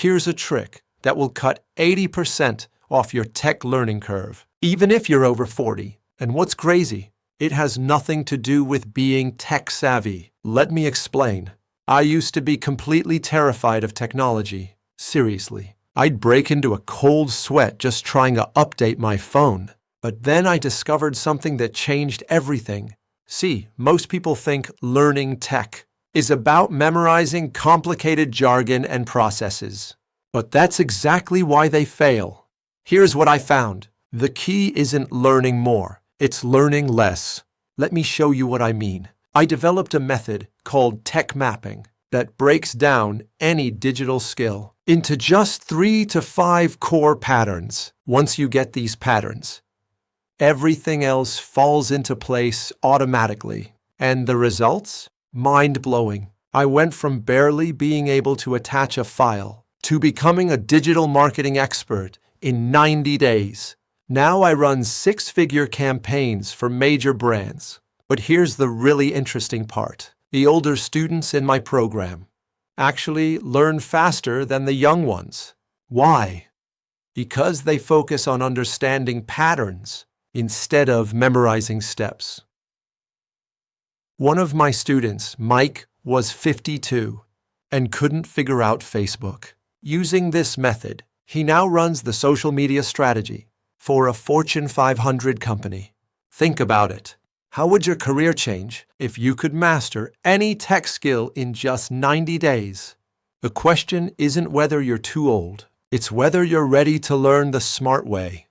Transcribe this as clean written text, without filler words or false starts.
Here's a trick that will cut 80% off your tech learning curve, even if you're over 40. And what's crazy? It has nothing to do with being tech savvy. Let me explain. I used to be completely terrified of technology. Seriously. I'd break into a cold sweat just trying to update my phone. But then I discovered something that changed everything. See, most people think learning tech is about memorizing complicated jargon and processes. But that's exactly why they fail. Here's what I found. The key isn't learning more, it's learning less. Let me show you what I mean. I developed a method called tech mapping that breaks down any digital skill into just 3 to 5 core patterns. Once you get these patterns, everything else falls into place automatically. And the results? Mind-blowing. I went from barely being able to attach a file to becoming a digital marketing expert in 90 days. Now I run 6-figure campaigns for major brands. But here's the really interesting part. The older students in my program actually learn faster than the young ones. Why? Because they focus on understanding patterns instead of memorizing steps. One of my students, Mike, was 52 and couldn't figure out Facebook. Using this method, he now runs the social media strategy for a Fortune 500 company. Think about it. How would your career change if you could master any tech skill in just 90 days? The question isn't whether you're too old. It's whether you're ready to learn the smart way.